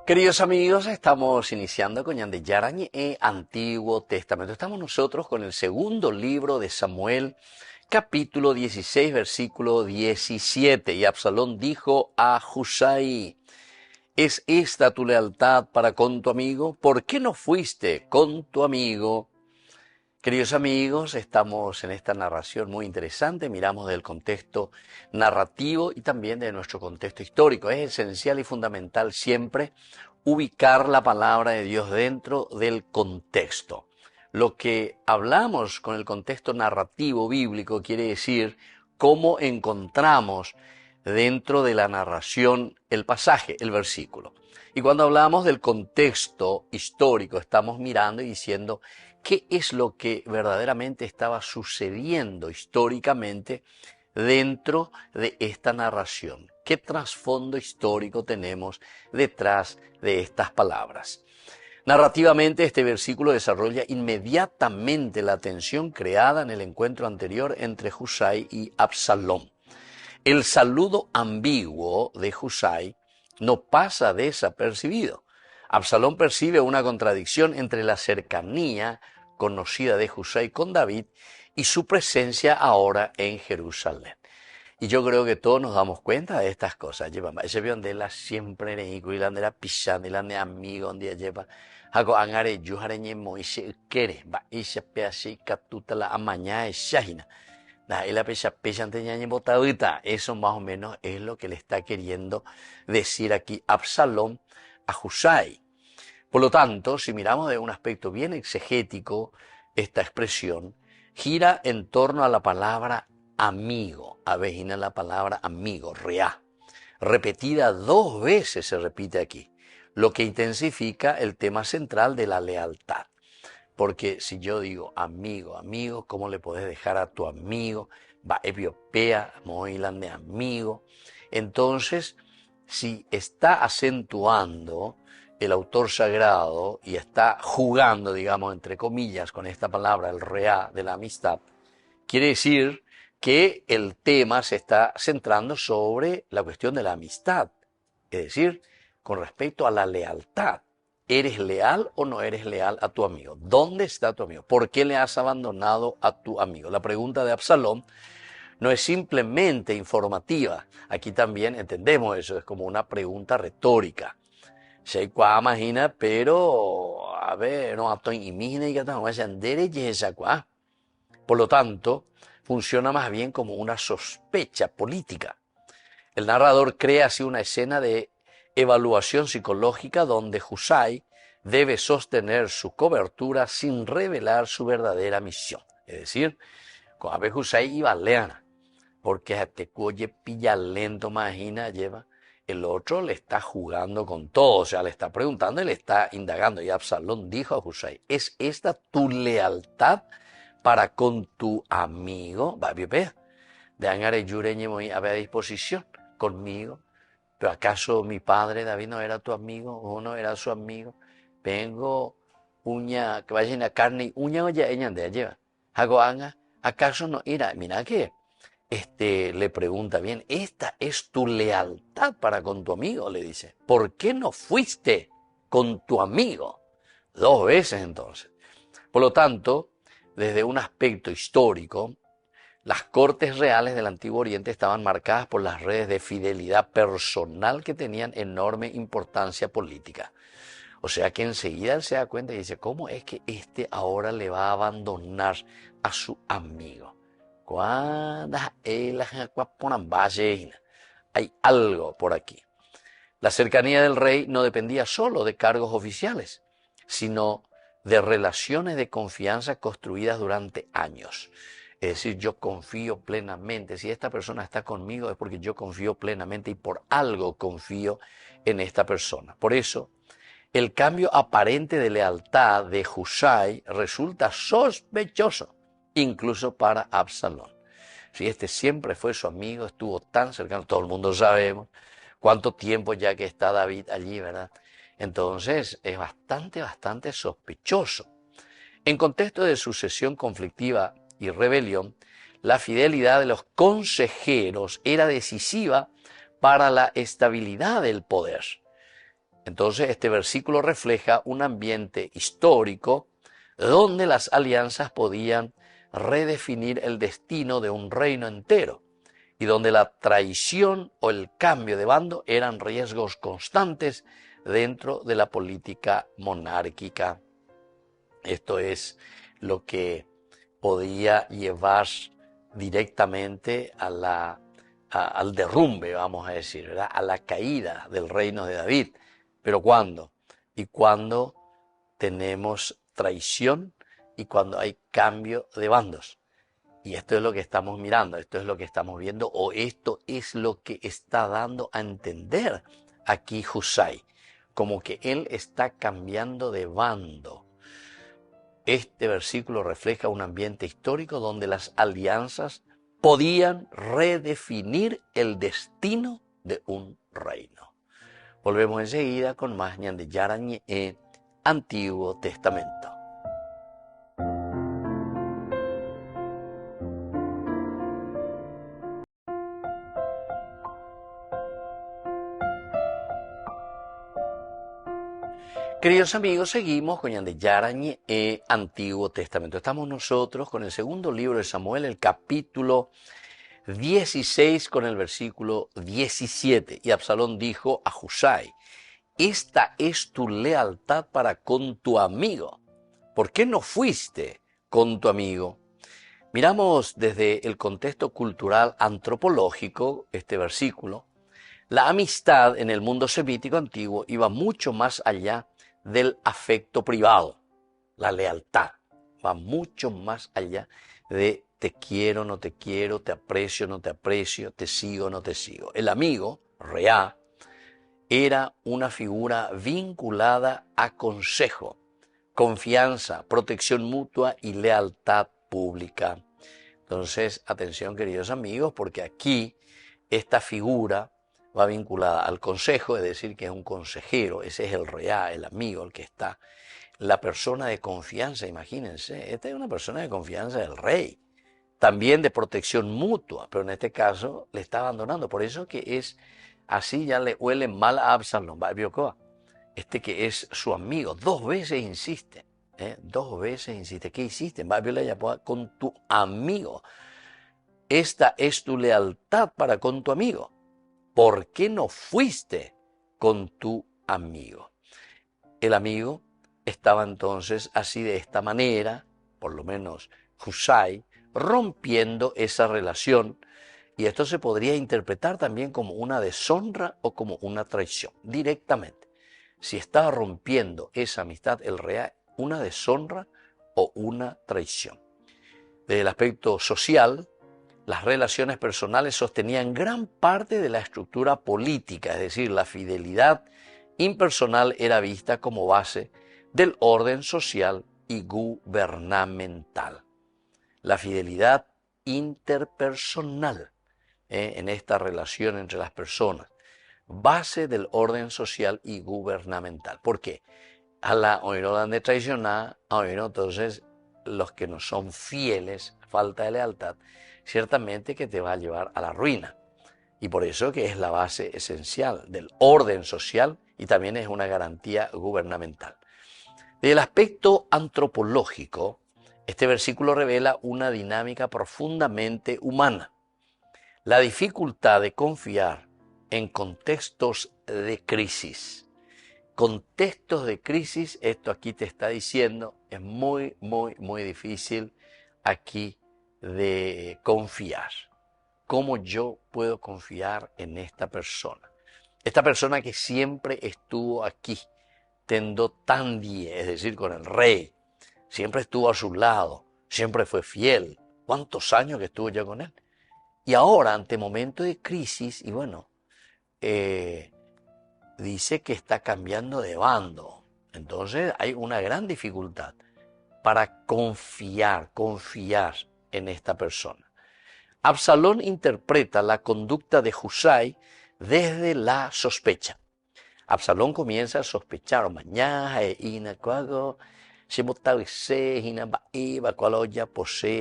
Queridos amigos, estamos iniciando con Yande Yarañe Antiguo Testamento. Estamos nosotros con el segundo libro de Samuel, capítulo 16, versículo 17. Y Absalón dijo a Husai: ¿Es esta tu lealtad para con tu amigo? ¿Por qué no fuiste con tu amigo? Queridos amigos, estamos en esta narración muy interesante, miramos del contexto narrativo y también de nuestro contexto histórico. Es esencial y fundamental siempre ubicar la palabra de Dios dentro del contexto. Lo que hablamos con el contexto narrativo bíblico quiere decir cómo encontramos dentro de la narración el pasaje, el versículo. Y cuando hablamos del contexto histórico, estamos mirando y diciendo qué es lo que verdaderamente estaba sucediendo históricamente dentro de esta narración. ¿Qué trasfondo histórico tenemos detrás de estas palabras? Narrativamente, este versículo desarrolla inmediatamente la tensión creada en el encuentro anterior entre Husai y Absalón. El saludo ambiguo de Husai no pasa desapercibido. Absalón percibe una contradicción entre la cercanía conocida de Husai con David y su presencia ahora en Jerusalén. Y yo creo que todos nos damos cuenta de estas cosas. Ese vio donde la siempre ne y la de la pisando y la de amigo donde lleva. Hago angare yuhare ñe moise kere va isha peasi katuta la amaña shahina. La pecha ñe botadita. Eso más o menos es lo que le está queriendo decir aquí Absalón a Husai. Por lo tanto, si miramos de un aspecto bien exegético, esta expresión gira en torno a la palabra amigo. Avejina la palabra amigo, reá. Repetida 2 veces se repite aquí, lo que intensifica el tema central de la lealtad. Porque si yo digo amigo, amigo, ¿cómo le podés dejar a tu amigo? Va epiopea, moilan de amigo. Entonces, si está acentuando el autor sagrado y está jugando, digamos, entre comillas, con esta palabra, el reá de la amistad, quiere decir que el tema se está centrando sobre la cuestión de la amistad, es decir, con respecto a la lealtad. ¿Eres leal o no eres leal a tu amigo? ¿Dónde está tu amigo? ¿Por qué le has abandonado a tu amigo? La pregunta de Absalón no es simplemente informativa. Aquí también entendemos eso, es como una pregunta retórica. Se imagina, pero a ver, no estoy imagina y que estamos esa. Por lo tanto, funciona más bien como una sospecha política. El narrador crea así una escena de evaluación psicológica donde Husai debe sostener su cobertura sin revelar su verdadera misión. Es decir, con Abe Husai iba leana, porque a Tecoye pilla lento, imagina, lleva. El otro le está jugando con todo, o sea, le está preguntando y le está indagando. Y Absalón dijo a Husai: ¿es esta tu lealtad para con tu amigo? De Angare Yureñe muy a disposición conmigo. ¿Pero acaso mi padre David no era tu amigo o no era su amigo? Vengo uña, que vayan a carne, uña oye ella de allá. Hago anga, ¿acaso no? Mira que le pregunta bien, ¿esta es tu lealtad para con tu amigo? Le dice, ¿por qué no fuiste con tu amigo? 2 veces entonces. Por lo tanto, desde un aspecto histórico, las cortes reales del Antiguo Oriente estaban marcadas por las redes de fidelidad personal que tenían enorme importancia política. O sea que enseguida él se da cuenta y dice, ¿cómo es que ahora le va a abandonar a su amigo? Hay algo por aquí. La cercanía del rey no dependía solo de cargos oficiales, sino de relaciones de confianza construidas durante años. Es decir, yo confío plenamente. Si esta persona está conmigo es porque yo confío plenamente y por algo confío en esta persona. Por eso, el cambio aparente de lealtad de Husai resulta sospechoso, incluso para Absalón. Si siempre fue su amigo, estuvo tan cercano, todo el mundo sabemos cuánto tiempo ya que está David allí, ¿verdad? Entonces es bastante sospechoso. En contexto de sucesión conflictiva y rebelión, la fidelidad de los consejeros era decisiva para la estabilidad del poder. Entonces este versículo refleja un ambiente histórico donde las alianzas podían redefinir el destino de un reino entero y donde la traición o el cambio de bando eran riesgos constantes dentro de la política monárquica. Esto es lo que podía llevar directamente al derrumbe, vamos a decir, ¿verdad? A la caída del reino de David. ¿Pero cuándo? Y cuando tenemos traición y cuando hay cambio de bandos. Y esto es lo que estamos mirando, esto es lo que estamos viendo, o esto es lo que está dando a entender aquí Husai, como que él está cambiando de bando. Este versículo refleja un ambiente histórico donde las alianzas podían redefinir el destino de un reino. Volvemos enseguida con más Ñande Yarañe, Antiguo Testamento. Queridos amigos, seguimos con Ñande Yarañe, Antiguo Testamento. Estamos nosotros con el segundo libro de Samuel, el capítulo 16 con el versículo 17. Y Absalón dijo a Husai: esta es tu lealtad para con tu amigo. ¿Por qué no fuiste con tu amigo? Miramos desde el contexto cultural antropológico este versículo. La amistad en el mundo semítico antiguo iba mucho más allá del afecto privado. La lealtad va mucho más allá de te quiero, no te quiero, te aprecio, no te aprecio, te sigo, no te sigo. El amigo, reá, era una figura vinculada a consejo, confianza, protección mutua y lealtad pública. Entonces, atención queridos amigos, porque aquí esta figura va vinculada al consejo, es decir, que es un consejero, ese es el reá, el amigo, el que está. La persona de confianza, imagínense, esta es una persona de confianza del rey. También de protección mutua, pero en este caso le está abandonando. Por eso que es así, ya le huele mal a Absalón. Este que es su amigo, dos veces insiste. Dos veces insiste. ¿Qué hiciste? Con tu amigo. Esta es tu lealtad para con tu amigo. ¿Por qué no fuiste con tu amigo? El amigo estaba entonces así de esta manera, por lo menos Husai, rompiendo esa relación. Y esto se podría interpretar también como una deshonra o como una traición, directamente. Si estaba rompiendo esa amistad, el real, una deshonra o una traición. Desde el aspecto social, las relaciones personales sostenían gran parte de la estructura política, es decir, la fidelidad impersonal era vista como base del orden social y gubernamental. La fidelidad interpersonal en esta relación entre las personas, base del orden social y gubernamental. ¿Por qué? A la oinodan de traicionar, entonces los que no son fieles, falta de lealtad, ciertamente que te va a llevar a la ruina. Y por eso que es la base esencial del orden social y también es una garantía gubernamental. Desde el aspecto antropológico, este versículo revela una dinámica profundamente humana. La dificultad de confiar en contextos de crisis. Contextos de crisis, esto aquí te está diciendo, es muy, muy, muy difícil aquí de confiar. ¿Cómo yo puedo confiar en esta persona? Esta persona que siempre estuvo aquí, tendo tandie, es decir, con el rey, siempre estuvo a su lado, siempre fue fiel. ¿Cuántos años que estuvo ya con él? Y ahora, ante momentos de crisis, y bueno, dice que está cambiando de bando. Entonces hay una gran dificultad para confiar en esta persona. Absalón interpreta la conducta de Husai desde la sospecha. Absalón comienza a sospechar,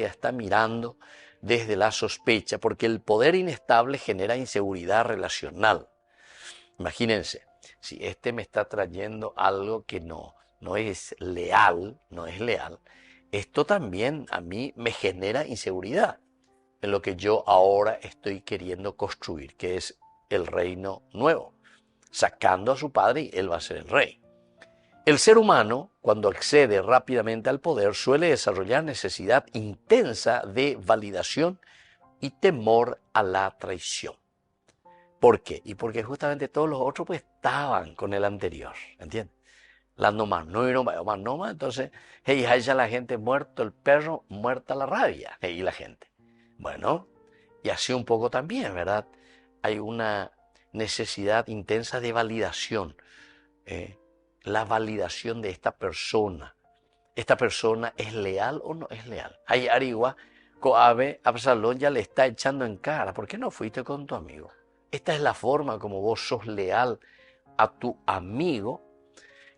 está mirando desde la sospecha, porque el poder inestable genera inseguridad relacional. Imagínense, si este me está trayendo algo que no es leal, no es leal, esto también a mí me genera inseguridad en lo que yo ahora estoy queriendo construir, que es el reino nuevo, sacando a su padre y él va a ser el rey. El ser humano, cuando accede rápidamente al poder, suele desarrollar necesidad intensa de validación y temor a la traición. ¿Por qué? Y porque justamente todos los otros pues estaban con el anterior, ¿entiendes? La nomás, no y no, entonces, hey, ahí ya la gente muerto el perro, muerta la rabia, y la gente. Bueno, y así un poco también, ¿verdad? Hay una necesidad intensa de validación, la validación de esta persona. ¿Esta persona es leal o no es leal? Hay Arigua, Coabe, Absalón ya le está echando en cara. ¿Por qué no fuiste con tu amigo? Esta es la forma como vos sos leal a tu amigo.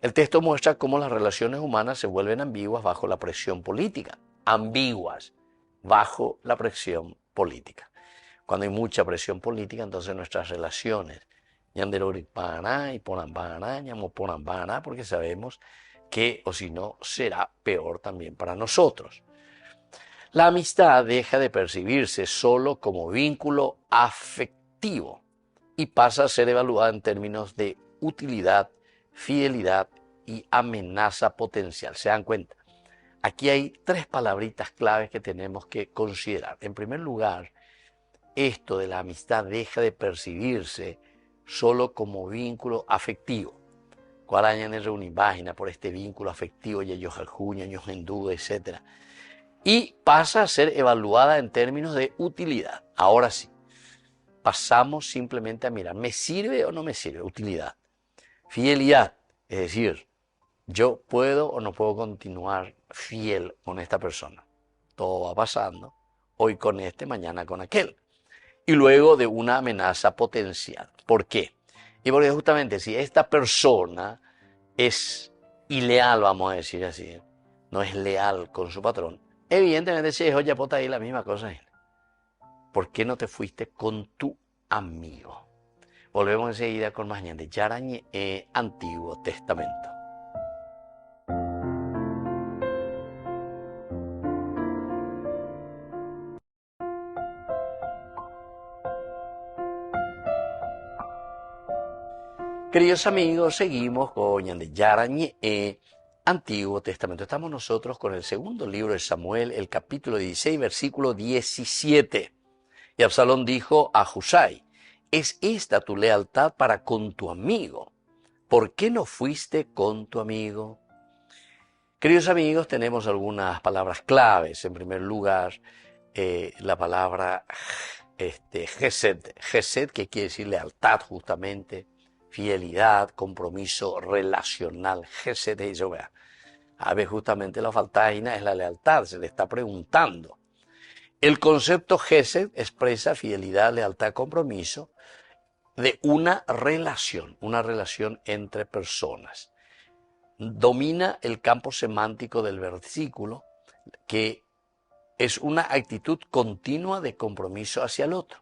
El texto muestra cómo las relaciones humanas se vuelven ambiguas bajo la presión política. Ambiguas bajo la presión política. Cuando hay mucha presión política, entonces nuestras relaciones, porque sabemos que, o si no, será peor también para nosotros. La amistad deja de percibirse solo como vínculo afectivo y pasa a ser evaluada en términos de utilidad, fidelidad y amenaza potencial. ¿Se dan cuenta? Aquí hay tres palabritas claves que tenemos que considerar. En primer lugar, esto de la amistad deja de percibirse solo como vínculo afectivo. Cuál año en una imagen por este vínculo afectivo, y ellos al junio, ellos en duda, etc. Y pasa a ser evaluada en términos de utilidad. Ahora sí, pasamos simplemente a mirar, ¿me sirve o no me sirve? Utilidad. Fidelidad, es decir, yo puedo o no puedo continuar fiel con esta persona. Todo va pasando, hoy con este, mañana con aquel. Y luego de una amenaza potencial. ¿Por qué? Y porque justamente si esta persona es ileal, vamos a decir así, no es leal con su patrón, evidentemente si es oye, pota ahí la misma cosa. ¿Por qué no te fuiste con tu amigo? Volvemos enseguida con más de Yarañe, Antiguo Testamento. Queridos amigos, seguimos con Yarañe, Antiguo Testamento. Estamos nosotros con el segundo libro de Samuel, el capítulo 16, versículo 17. Y Absalón dijo a Husai, ¿es esta tu lealtad para con tu amigo? ¿Por qué no fuiste con tu amigo? Queridos amigos, tenemos algunas palabras claves. En primer lugar, la palabra gesed, que quiere decir lealtad justamente, fidelidad, compromiso relacional. Gesed es eso, vea. A ver, justamente la faltaina es la lealtad, se le está preguntando. El concepto gesed expresa fidelidad, lealtad, compromiso de una relación entre personas. Domina el campo semántico del versículo, que es una actitud continua de compromiso hacia el otro.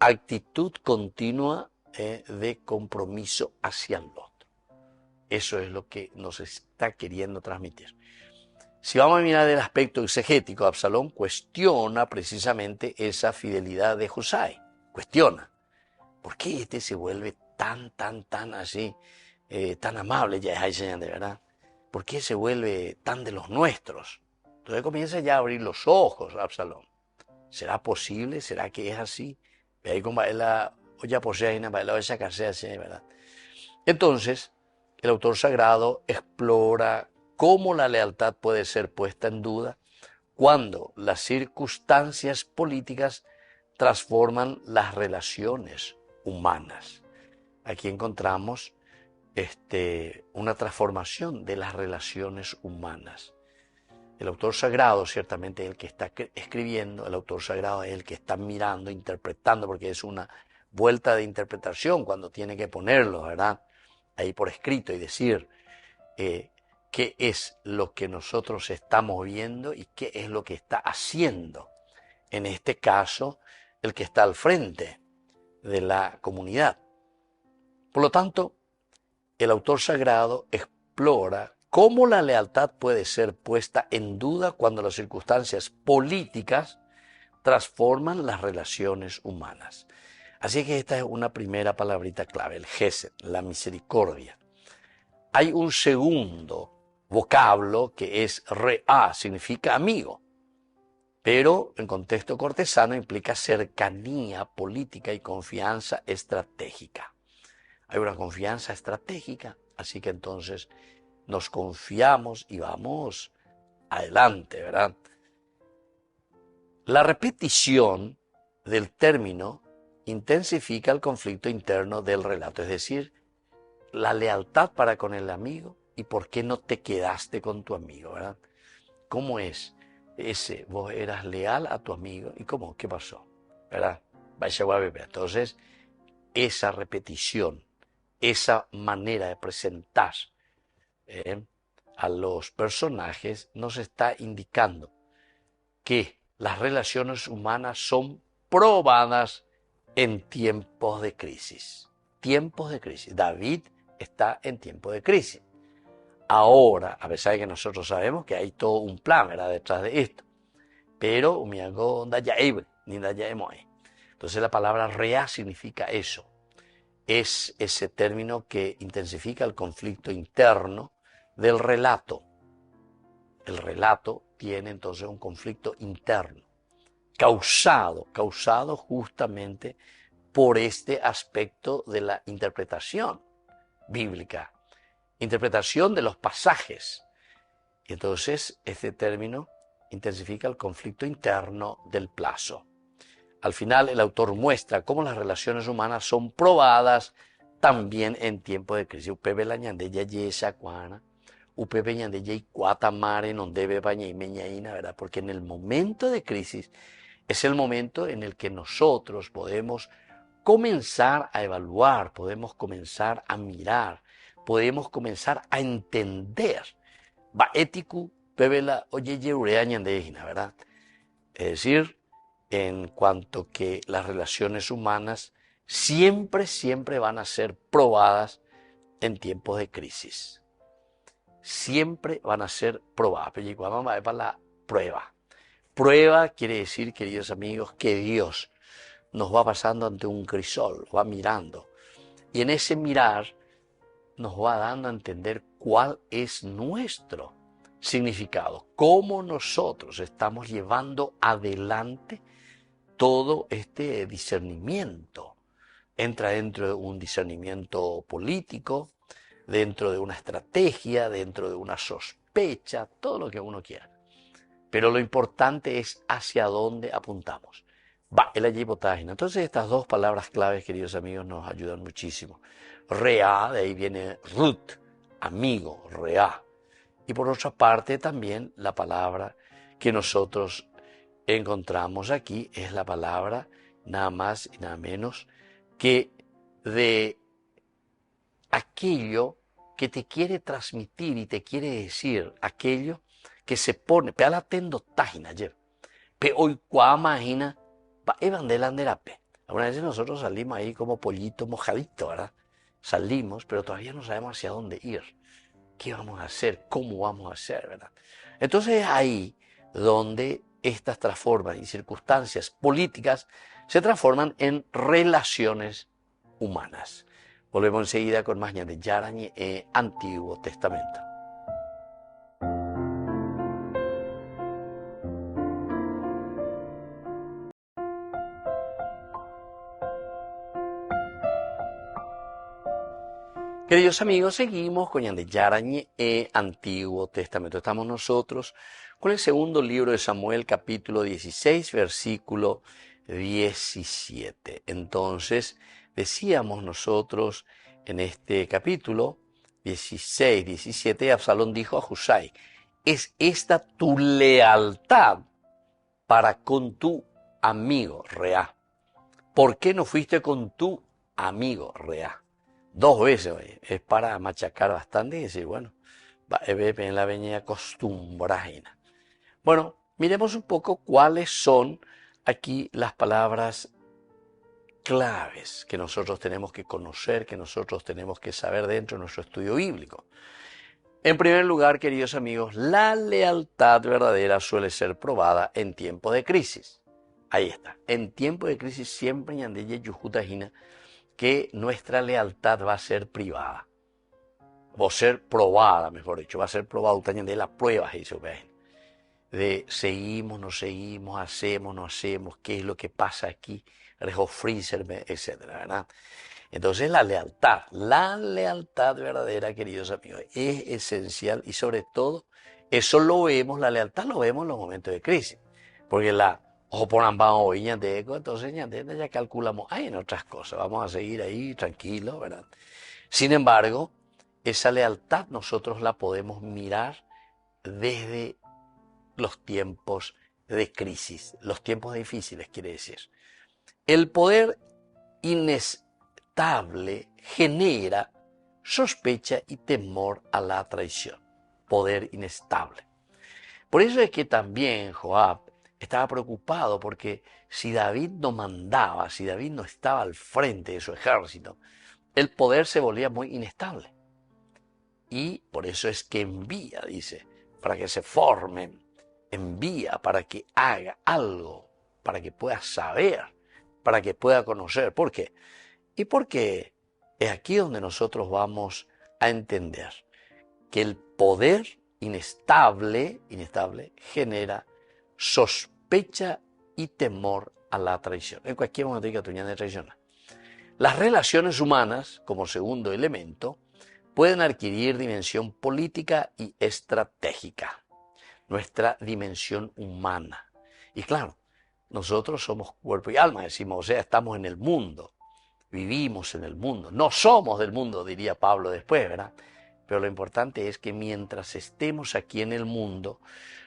Actitud continua de compromiso hacia el otro. Eso es lo que nos está queriendo transmitir. Si vamos a mirar el aspecto exegético, Absalón cuestiona precisamente esa fidelidad de Husai. Cuestiona. ¿Por qué este se vuelve tan así, tan amable, ya es de verdad? ¿Por qué se vuelve tan de los nuestros? Entonces comienza ya a abrir los ojos Absalón. ¿Será posible? ¿Será que es así? Ve ahí como la olla poseína, la olla así, ¿verdad? Entonces, el autor sagrado explora cómo la lealtad puede ser puesta en duda cuando las circunstancias políticas transforman las relaciones humanas. Aquí encontramos una transformación de las relaciones humanas. El autor sagrado ciertamente es el que está escribiendo, el autor sagrado es el que está mirando, interpretando, porque es una vuelta de interpretación cuando tiene que ponerlo, ¿verdad? Ahí por escrito y decir qué es lo que nosotros estamos viendo y qué es lo que está haciendo. En este caso, el que está al frente de la comunidad. Por lo tanto, el autor sagrado explora cómo la lealtad puede ser puesta en duda cuando las circunstancias políticas transforman las relaciones humanas. Así que esta es una primera palabrita clave, el gesed, la misericordia. Hay un segundo vocablo que es reá, significa amigo, pero en contexto cortesano implica cercanía política y confianza estratégica. Hay una confianza estratégica, así que entonces nos confiamos y vamos adelante, ¿verdad? La repetición del término intensifica el conflicto interno del relato, es decir, la lealtad para con el amigo y por qué no te quedaste con tu amigo, ¿verdad? ¿Cómo es ese? Vos eras leal a tu amigo y ¿cómo? ¿Qué pasó? ¿Verdad? Vaya a beber. Entonces, esa repetición, esa manera de presentar a los personajes nos está indicando que las relaciones humanas son probadas en tiempos de crisis. Tiempos de crisis. David está en tiempo de crisis. Ahora, a pesar de que nosotros sabemos que hay todo un plan, ¿verdad?, detrás de esto, pero entonces la palabra rea significa eso. Es ese término que intensifica el conflicto interno del relato. El relato tiene entonces un conflicto interno, causado justamente por este aspecto de la interpretación bíblica, interpretación de los pasajes. Y entonces este término intensifica el conflicto interno del plazo. Al final el autor muestra cómo las relaciones humanas son probadas también en tiempo de crisis. Upebe la ñandeya yesa cuana, upebe ñandeya y cuatamare non debe baña y meñaína, ¿verdad? Porque en el momento de crisis es el momento en el que nosotros podemos comenzar a evaluar, podemos comenzar a mirar, podemos comenzar a entender. Va ético, pebela oye yeureañan de ejina, ¿verdad? Es decir, en cuanto que las relaciones humanas siempre van a ser probadas en tiempos de crisis. Siempre van a ser probadas. Pero vamos a ver para la prueba. Prueba quiere decir, queridos amigos, que Dios nos va pasando ante un crisol, va mirando. Y en ese mirar nos va dando a entender cuál es nuestro significado, cómo nosotros estamos llevando adelante todo este discernimiento. Entra dentro de un discernimiento político, dentro de una estrategia, dentro de una sospecha, todo lo que uno quiera. Pero lo importante es hacia dónde apuntamos. Va, el allí-potágina. Entonces estas dos palabras claves, queridos amigos, nos ayudan muchísimo. Rea, de ahí viene Ruth, amigo, rea. Y por otra parte también la palabra que nosotros encontramos aquí es la palabra nada más y nada menos que de aquello que te quiere transmitir y te quiere decir, aquello que se pone, pe ala tendo tágina, pe hoy cuamagina, pa evandelanderape. Algunas veces nosotros salimos ahí como pollito mojadito, ¿verdad? Salimos, pero todavía no sabemos hacia dónde ir. ¿Qué vamos a hacer? ¿Cómo vamos a hacer? ¿Verdad? Entonces es ahí donde estas transforman y circunstancias políticas se transforman en relaciones humanas. Volvemos enseguida con más de Yarañe Antiguo Testamento. Queridos amigos, seguimos con Yarañe Antiguo Testamento. Estamos nosotros con el segundo libro de Samuel, capítulo 16, versículo 17. Entonces, decíamos nosotros en este capítulo 16, 17, Absalón dijo a Husai, ¿es esta tu lealtad para con tu amigo Rea? ¿Por qué no fuiste con tu amigo Rea? Dos veces, oye, es para machacar bastante y decir, bueno, en la avenida costumbrajena. Bueno, miremos un poco cuáles son aquí las palabras claves que nosotros tenemos que conocer, que nosotros tenemos que saber dentro de nuestro estudio bíblico. En primer lugar, queridos amigos, la lealtad verdadera suele ser probada en tiempo de crisis. Ahí está. En tiempo de crisis siempre ñandeye yujutajina que nuestra lealtad va a ser privada. Va a ser probada, mejor dicho. Va a ser probada de las pruebas, de seguimos, no seguimos, hacemos, no hacemos, qué es lo que pasa aquí, etcétera, ¿verdad? Entonces la lealtad verdadera, queridos amigos, es esencial y sobre todo, eso lo vemos, la lealtad lo vemos en los momentos de crisis. Porque entonces ya calculamos, hay en otras cosas, vamos a seguir ahí tranquilos, ¿verdad? Sin embargo, esa lealtad nosotros la podemos mirar desde los tiempos de crisis, los tiempos difíciles, quiere decir. El poder inestable genera sospecha y temor a la traición. Poder inestable. Por eso es que también Joab estaba preocupado porque si David no mandaba, si David no estaba al frente de su ejército, el poder se volvía muy inestable. Y por eso es que envía, dice, para que se formen, envía para que haga algo, para que pueda saber, para que pueda conocer. ¿Por qué? Y porque es aquí donde nosotros vamos a entender que el poder inestable genera sospecha y temor a la traición. En cualquier momento que tú de traicionar. Las relaciones humanas, como segundo elemento, pueden adquirir dimensión política y estratégica. Nuestra dimensión humana. Y claro, nosotros somos cuerpo y alma, decimos, o sea, estamos en el mundo, vivimos en el mundo, no somos del mundo, diría Pablo después, ¿verdad? Pero lo importante es que mientras estemos aquí en el mundo,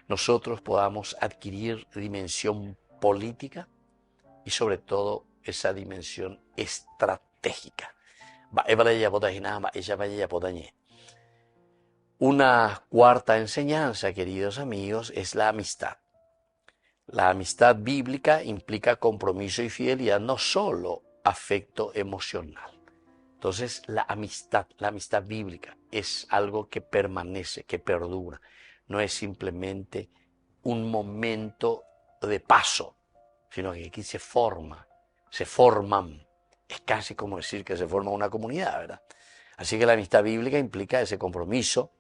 nosotros podamos adquirir dimensión política y sobre todo esa dimensión estratégica. Una cuarta enseñanza, queridos amigos, es la amistad. La amistad bíblica implica compromiso y fidelidad, no solo afecto emocional. Entonces, la amistad bíblica es algo que permanece, que perdura. No es simplemente un momento de paso, sino que aquí se forman. Es casi como decir que se forma una comunidad, ¿verdad? Así que la amistad bíblica implica ese compromiso,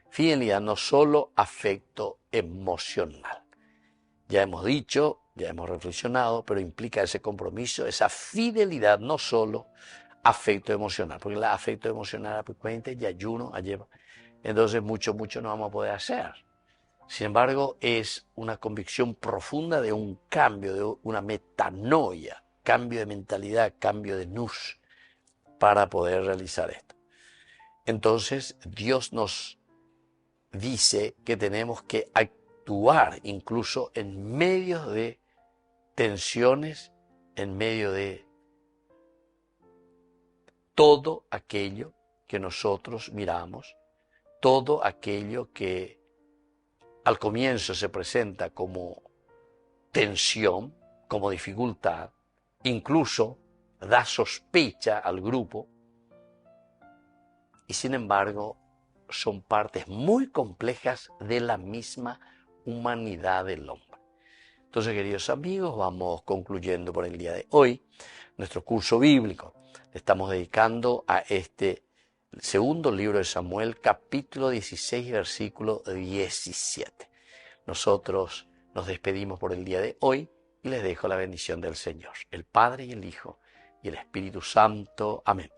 fidelidad, no solo afecto emocional. Ya hemos dicho, ya hemos reflexionado, pero implica ese compromiso, esa fidelidad, no solo afecto emocional, porque el afecto emocional, y ayuno, lleva. Entonces mucho no vamos a poder hacer. Sin embargo, es una convicción profunda de un cambio, de una metanoia, cambio de mentalidad, cambio de nous, para poder realizar esto. Entonces, Dios nos dice que tenemos que actuar incluso en medio de tensiones, en medio de todo aquello que nosotros miramos, todo aquello que al comienzo se presenta como tensión, como dificultad, incluso da sospecha al grupo, y sin embargo son partes muy complejas de la misma humanidad del hombre. Entonces, queridos amigos, vamos concluyendo por el día de hoy nuestro curso bíblico. Le estamos dedicando a este segundo libro de Samuel, capítulo 16, versículo 17. Nosotros nos despedimos por el día de hoy y les dejo la bendición del Señor, el Padre y el Hijo y el Espíritu Santo. Amén.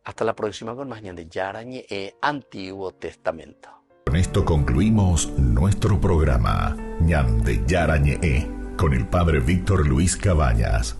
Hasta la próxima con más de Yarañe Antiguo Testamento. Con esto concluimos nuestro programa Ñande Yarañe con el Padre Víctor Luis Cabañas.